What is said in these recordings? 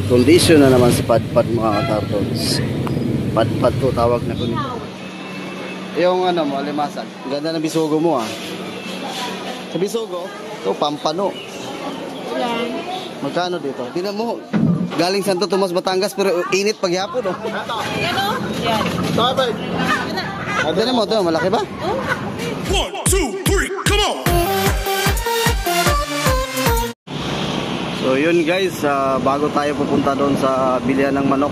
Condition na naman si Padpad mga katartons. Padpad to tawag na ko nito. Yung ano mo, alimasan. Ganda ng bisugo mo ah. Sa bisugo, ito pampano. Magkano dito? Tingnan mo. Galing Santo Tomas, Batangas pero init paghapon oh. Yan o. Yan. Tabay. Tingnan mo ito, malaki ba? 1, 2, 3, come on! So yun guys, bago tayo pupunta doon sa bilihan ng manok,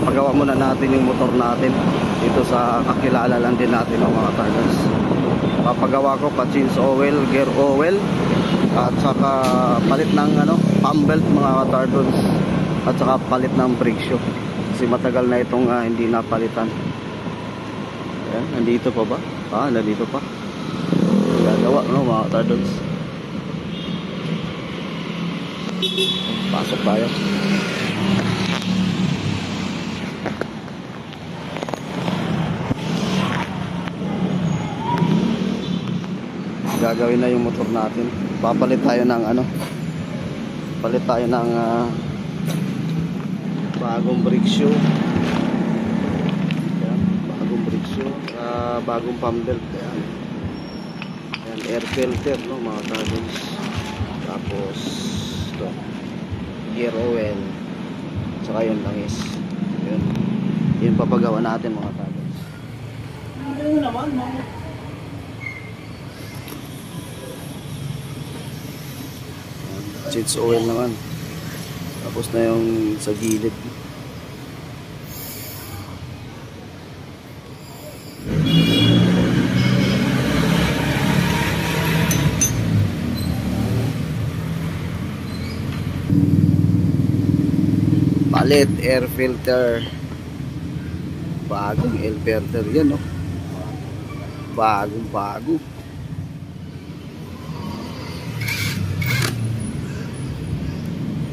pagawa muna natin yung motor natin dito sa kakilala lang din natin mga targets. Papagawa ko pa change oil, gear oil, at saka palit ng pump belt mga targets, at saka palit ng brake shoe kasi matagal na itong hindi napalitan. Ayan, nandito pa ba? Nandito pa. Gagawa mga targets. Pasok tayo. Gagawin na yung motor natin. Papalit tayo ng palit tayo ng bagong brake shoe. Ayan, bagong brake shoe, bagong pump belt. Ayan. Ayan, air filter mga targets. Tapos gear oil, saka yung langis. Yun papagawa natin mga targets. Change oil naman, tapos na yung sa gilid. Palit air filter, bagong air filter yan bago.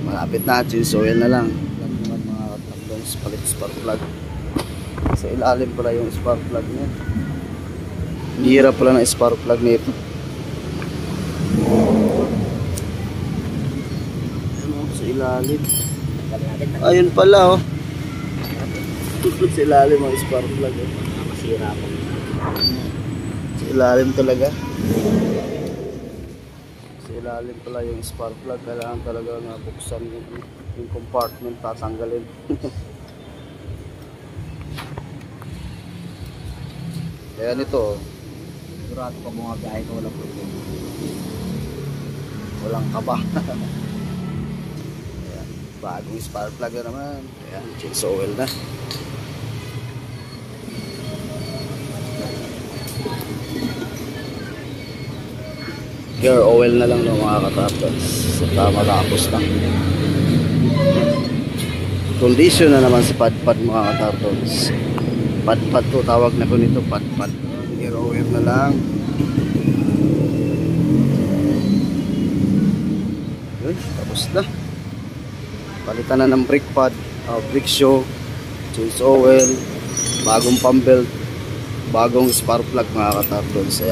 Malapit na, change oil na lang mga tatlong palit spark plug. Sa ilalim pala yung spark plug niya. Hira pala ng spark plug nito. Sa ilalim. Ayun pala sa ilalim ang spark plug masira pa. Sa ilalim talaga. Sa ilalim pala yung spark plug. Kailangan talaga nga buksan yung compartment, tatanggalin. Kaya nito sigurado pa mga biyahe ko walang problema, walang kaba. Bagong spark plug na naman. Ayan, change oil na. Gear oil na lang mga katartons. Matapos na. Condition na naman si Padpad mga katartons. Padpad to tawag na ko nito, Padpad. Gear oil na lang. Yun, tapos na. Palitan na ng brake pad, brake shoe, change oil, bagong pump belt, bagong spark plug mga katartons.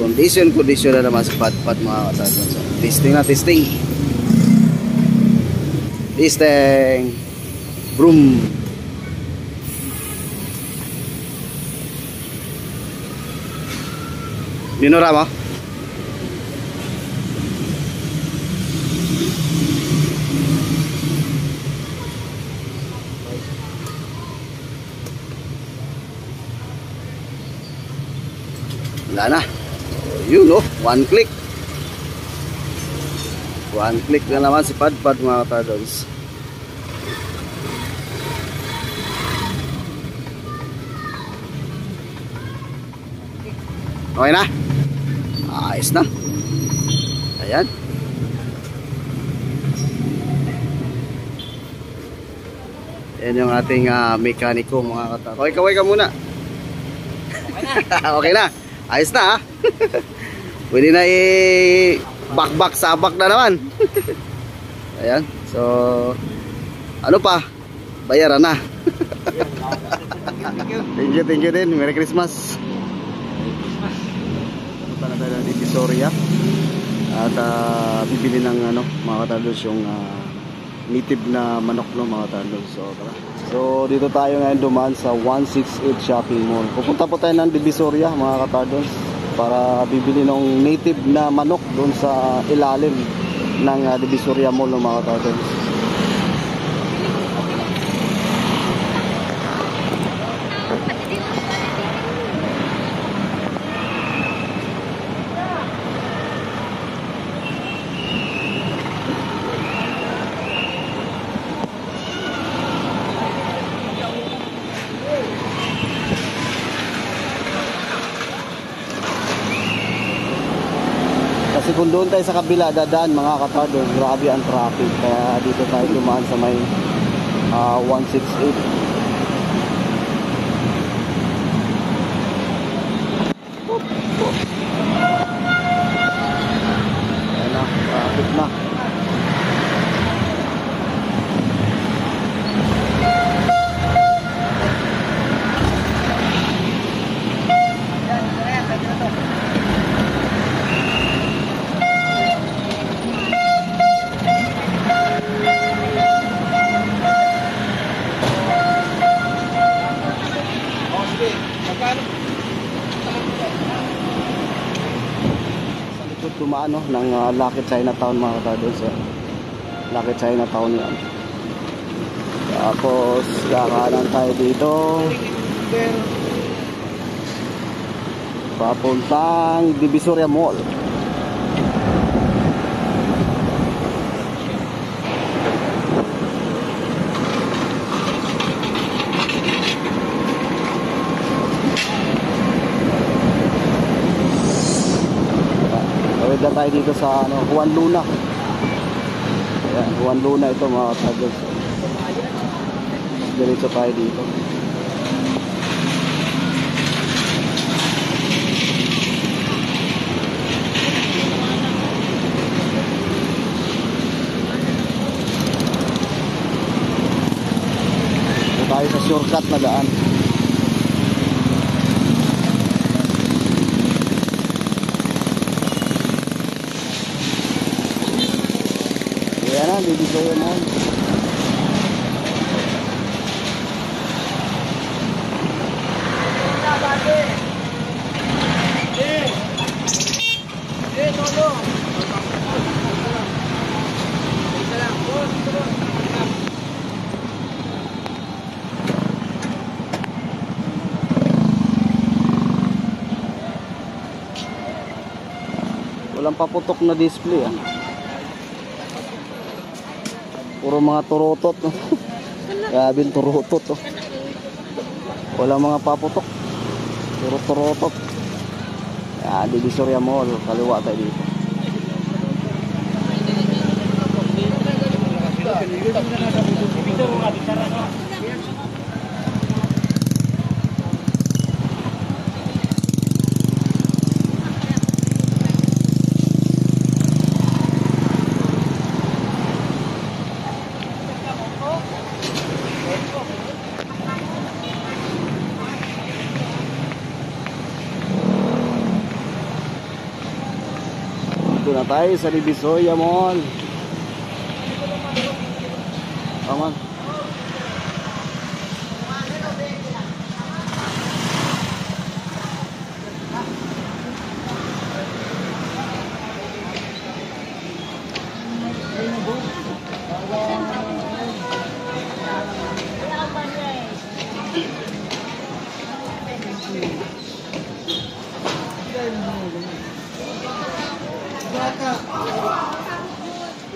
Condition na naman sa Padpad mga katartons. Testing. Broom. Minura mo? Wala na. Yun one click. One click na naman si Padpad mga katartons. Okay na? Ayos na. Ayan. Yan yung ating mekaniko mga katartons. Okay, kaway ka muna. Okay na. Okay na. Ayos na pwede na back sabak na naman. Ayan. So ano pa, bayaran na. Thank you din. Merry Christmas. Punta na tayo ng Divisoria at bibili ng mga katartons yung native na manok, no, mga tandol. So, tara. So dito tayo ngayon dumaan sa 168 Shopping Mall. Pupunta po tayo ng Divisoria, mga katardons, para bibili ng native na manok doon sa ilalim ng Divisoria Mall, no, mga katardons. Kasi kung doon tayo sa kabila dadaan, mga katardon, grabe ang traffic. Kaya dito tayo dumaan sa may 168. Ayan na, traffic na. Sa likod tumaan, no, ng Lucky Chinatown, mga katardons. Lucky Chinatown yan. Tapos kakanan tayo dito papuntang Divisoria Mall. Tawid na tayo dito sa Juan Luna. Ayan, Juan Luna ito, mga katardons. Diretso tayo dito. Ito tayo sa shortcut na daan. Ayan na, Divisoria Mall. Walang paputok na display, ah. Puro mga turutot, no? Grabe yung turutot, oh. Walang mga paputok. Puro turutot. Ayan, Divisoria Mall. Kaliwa tayo dito. Dito na tayo sa Divisoria Mall. Come on.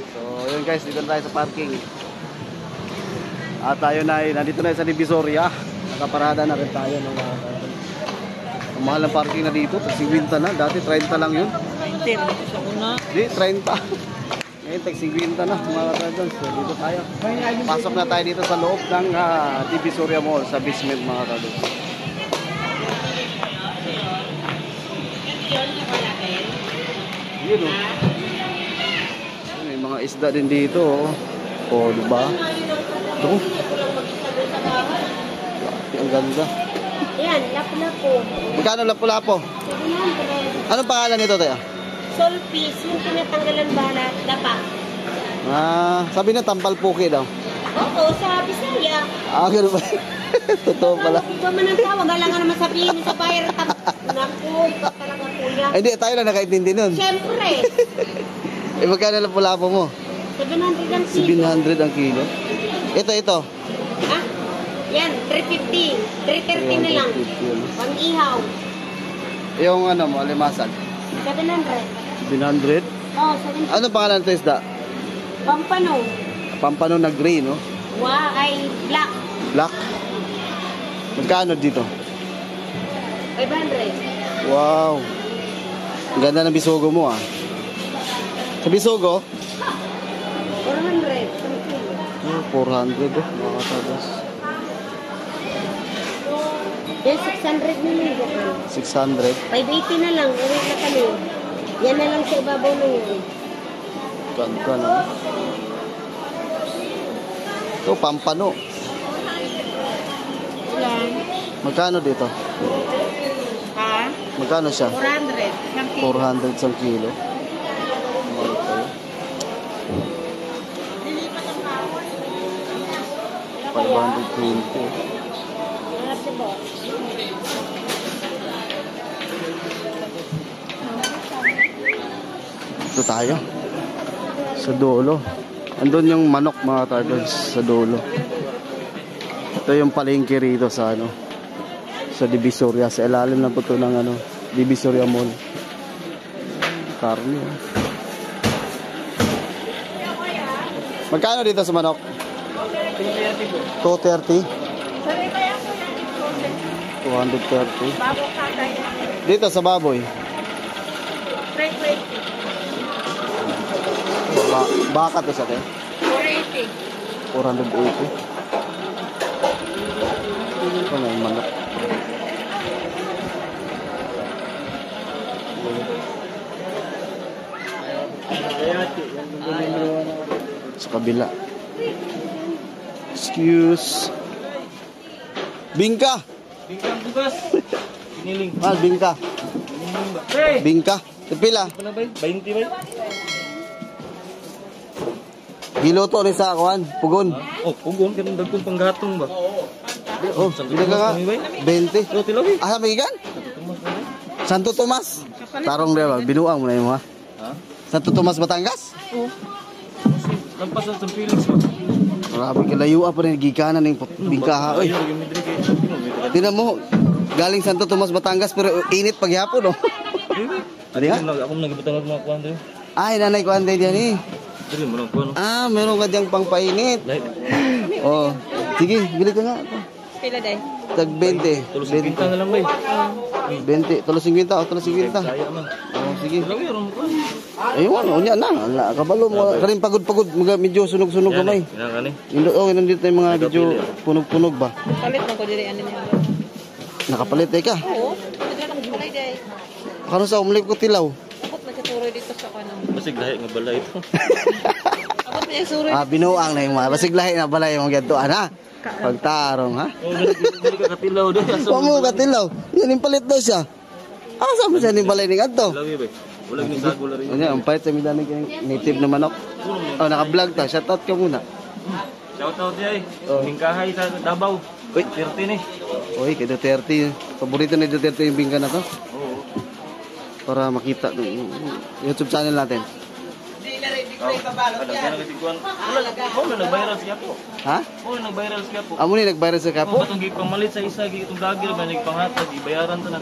So yun guys, dito na tayo sa parking. At tayo na, nandito na sa Divisoria. Nakaparada na rin tayo. Ang mahal ng parking na dito, kasi 50 na. Dati 30 lang yun. 20 sa una. Di, 30. Ngayon, tag-50 na, mga katardons. So dito tayo. Pasok na tayo dito sa loob ng Divisoria Mall, sa basement, mga katardons. Yun, oh. May mga isda din dito, oh. O, diba? Ito. Ang ganda. Yan, lapu-lapu. Magkano lapu-lapu? Anong pangalan nito, tayo? Solpis, yung tinatanggalan balat, lapa. Sabi na Tampalpuki daw. Oo, sa Bisaya. Ganun ba? Totoo pala. Kung ba man ang tawag, alangan naman sabihin sa bayan. Naku, talaga kuya. Hindi, tayo lang nakaintindi nun. Siyempre. Magkano lang pula mo? 700 ang kilo. 700 ang kilo. Ito. Ah, yan, 350. 330 na lang. Pang-ihaw. Yung mo, alimasag. 700. 700? Oh, 700. Ano pangalan ito isda? Pampano. Pampano na gray, no? Ay black. Black? Magkano dito? 500. Wow. Ang ganda ng bisogo mo, ah. Sa bisogo? 400. 400, mga katabas. Yan, 600 na lang. 600. 580 na lang. Uwi na kami. Yan na lang sa ibabaw na yun. Ganda, no? Ito, pampano. Yan. Magkano dito? Ha? Magkano siya? 400. 400 sa kilo. 520. Ito tayo. Sa dulo. Andun yung manok, mga targets, sa dulo. Ito yung palengke rito sa sa Divisoria, sa ilalim na po ito ng Divisoria Mall. Karne. Magkano dito sa manok? 230. 230. Dito sa baboy. Baka to sa atin? 480. 480. Ito na yung manok. Sa kabila. Excuse. Bingka. Bingka bukas. Piniling. Bingka. Bingka. Pila? 20 ba? Giluto ni sa akuan, pugon. Oh, pugon kan dagkong panggatong ba? Oh, bila ka 20. Oh, tilawi. Asa magigan? Santo Tomas. Tarong dia ba? Binuang mo na imo ha. Ha? Santo Tomas Batangas? Oo. Lampas sa Felix ba? Grabe kalayo pa rin gikanan ning bingkaha oy. Tinan mo, galing Santo Tomas Batangas pero init paghapon oh. Ano ha? Ako nagibutang mga kuan dito. Ay, nanay ko anday diyan eh. Dili mo lang kuan. Meron ka diyang pangpainit. Oh, sige, bili ka nga. Pila day? Tag 20. Tulos kita na lang ba? 20, tulos 50 o tulos 50. Kaya man. Oh, sige. Tilawi ron ko. Ayun, unya na. Kabalo mo. Karin pagod-pagod. Medyo sunog-sunog gamay. Yan kani. Nandito yung mga medyo punog-punog ba? Palit mo ko diri ano niya. Nakapalit ka? Oo. Dili lang kulay day. Kano sa umlik ko tilaw? Abot na katuro dito sa kanang. Basig lahi nga bala ito. Abot na yung suro. Binuang na yung mga. Basig lahi na balay yung mga gantuan ha? Pagtarong ha? Oh, dili ka katilaw do. Huwag mo katilaw. Yan yung palit daw siya. Saan mo siya yung balay ni ganto? Tilawi ba? Wala ni sagol rin. Ano ang pahit sa midani kayong native na manok. Naka-vlog ta. Shoutout ka muna. Shout out diay. Bingkahay sa Davao. Uy. 30 ni. Uy, kay Duterte. Paborito ni Duterte yung bingka na to. Oo. Para makita yung YouTube channel natin. Wala nag-viral siya po. Ha? Wala nag-viral siya po. Amo ni nag-viral sa Oh, kapo? batong gipamalit sa isa gitong dagir ba nagpanghatag ibayaran tanan.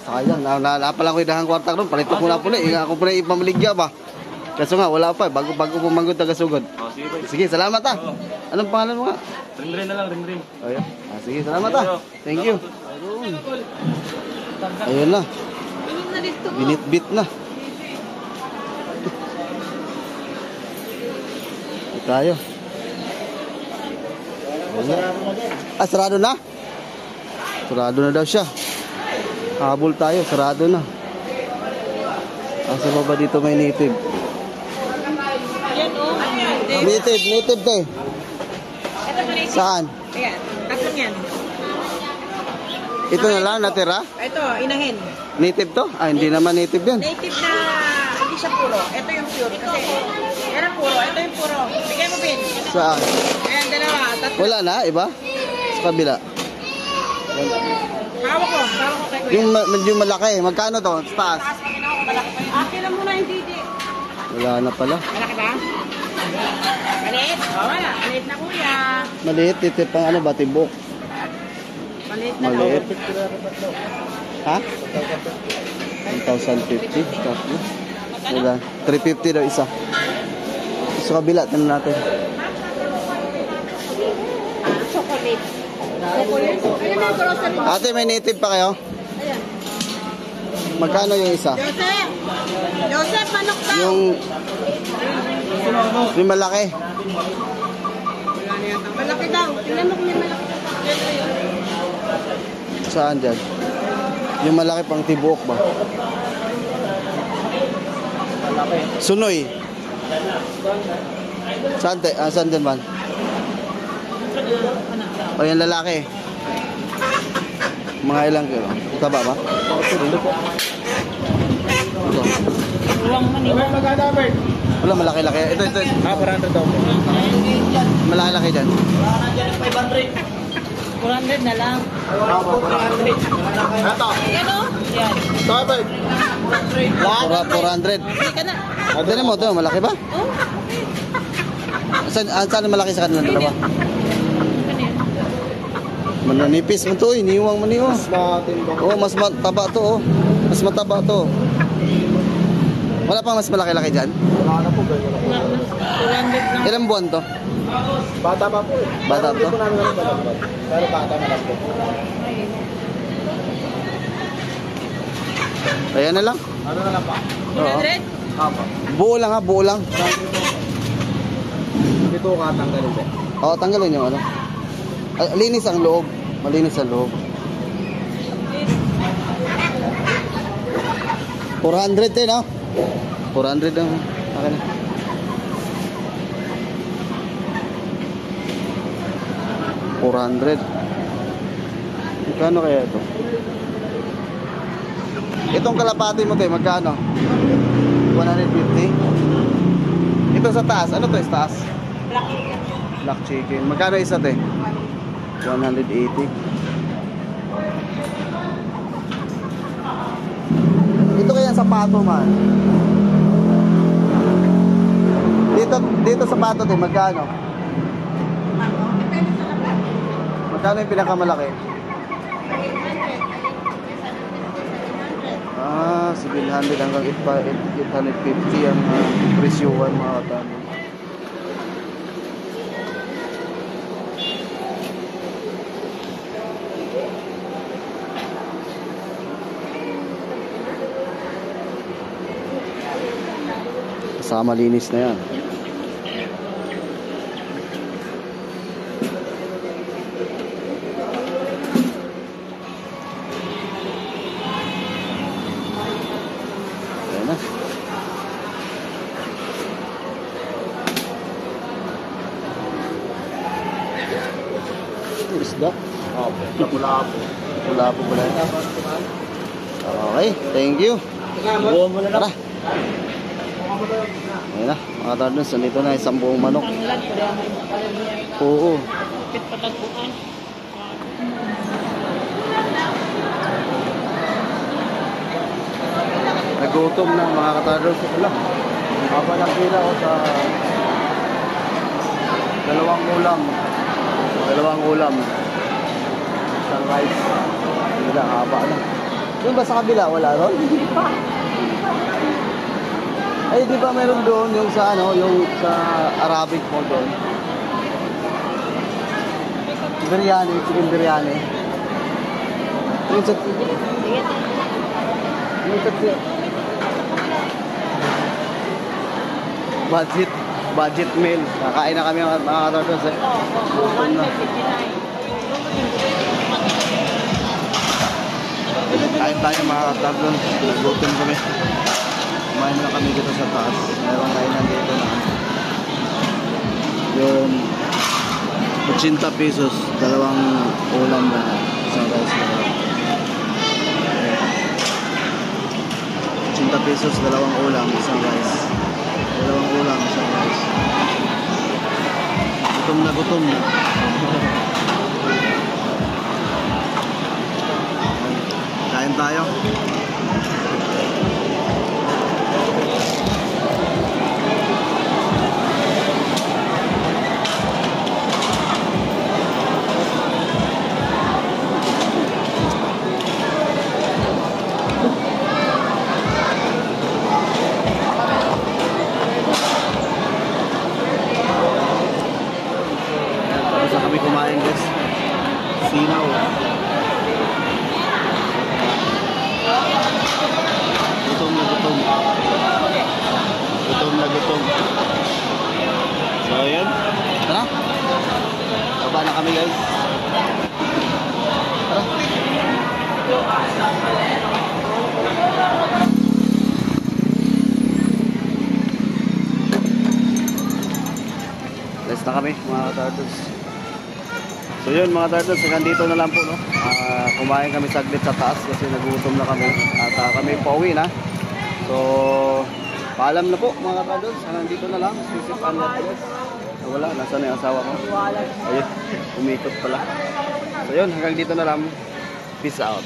Sayang. Napala ko idahang kwarta ron. Palito ko na po na. Ako po na ipamaligya ba? Kaso nga, wala pa. Bago pumanggod taga-sugod. Oh, sige ba. Sige, salamat ha. Anong pangalan mo nga? Rimrim na lang, rimrim. Ayun. Sige, salamat ha. Thank you. Ayun na. Binit-bit na. Ito tayo. Sarado na? Sarado na daw siya. Habol tayo, sarado na. Sa baba dito may native. Yan oh. Native tayo. Ito mo native. Saan? Ayan. Tatlong yan. Ito na lang, natira? Ito, inahin. Native to? Hindi naman native yan. Native na, hindi siya puro. Ito yung pure. Kasi, Yan ang puro. Ito yung puro. Bigay mo, Bin. Saan? Ayan, dalawa. Tatlo. Wala na, iba? Sa kabila. Hawak ko kay Kuya. Yung malaki, magkano to? Sa taas? Taas pa ginawa ko, malaki pa yun. Akin lang muna yung Didi. Wala na pala. Malaki ba? Maliit? Oo, wala. Maliit na, Kuya. Maliit, dito pang ano ba, tibok. Maliit na Maliit. lang. Ha? 1,050. Tatlo. Wala. 350 daw isa. Sa kabila, tanong natin. Chocolate. Chocolate. Ayan na yung grocery. Ate, may native pa kayo? Ayan. Magkano yung isa? Joseph! Joseph, manok daw! Yung malaki. Malaki daw. Tingnan mo kung may malaki. Saan dyan? Yung malaki pang tibuok ba? Sunoy. Saan dyan man? O yung lalaki. Mga ilang kilo? Taba ba? Ito. Wala, malaki-laki. Ito. 400 daw. Malaki-laki dyan. 400 na lang. Ito. Yan o. Yan. 400. Hindi ka na. Tignan mo ito, malaki ba? Oh. Saan malaki sa kanilang dalawa? Mananipis mo to, iniwang mo niyo. Oh, mas mataba to, oh. Mas mataba to. Wala pang mas malaki-laki dyan? 400 lang. Ilang buwan to? Bata pa po eh. Bata pa to? Hindi po namin alam ba? Pero bata na lang po. Ayan na lang. Ano na lang pa? 100? Apa. Buo lang ha, buo lang. Ito katanggalin po. Oo, tanggalin yung ano. Linis ang loob. Malinis ang loob. 400 din, no? 400 ang akin. $400. Magkano kaya ito? Itong kalapati mo, te, magkano? 150? Ito sa taas. Ano to, sa taas? Black chicken. Magkano isa, te? 180. Ito kaya sapato, man. Dito sapato, te, magkano? Magkano yung pinakamalaki? 700 hanggang 850 ang presyuhan, mga katami. Kasama linis na yan. Ayan na. Isda. Opo. Lapu-lapu. Lapu pala yan. Okay, thank you. Buo mo na lang. Tara. Ayan na, mga tardons, nandito na isang buong manok. Oo. Nagutom na mga katardons. Wala. Haba ng pila ko sa dalawang ulam. Isang rice. Wala, haba na. Doon ba sa kabila? Wala ron? Ay, di ba meron doon yung sa ano, yung sa Arabic mo doon? Biryani, chicken biryani. Yung sa... Yung sa... Budget meal. Nakain na kami mga katardons eh. Gutom na. Kain tayo mga katardons. Nagutom kami. Kumain na kami dito sa taas. Meron kainan dito na yung 80 pesos, dalawang ulam na isang rice na 80 pesos, dalawang ulam, isang rice. Dalawang ulam, isang rice. Gutom na gutom na. Kain tayo. Tapos na kami kumain, guys. Sinaw. Gutom na gutom. Gutom na gutom. So, yun. Tara. Baba na kami, guys. Tara. Let's na kami, mga turtles. So yun, mga turtles, hanggang dito na lang po, no? Kumain kami saglit sa taas kasi nagutom na kami at kami pauwi na. So paalam na po, mga turtles, hanggang dito na lang. Sisip Unlock. Wala, nasa na yung asawa ko? Ayun, umikot pala. So yun, hanggang dito na lang. Peace out.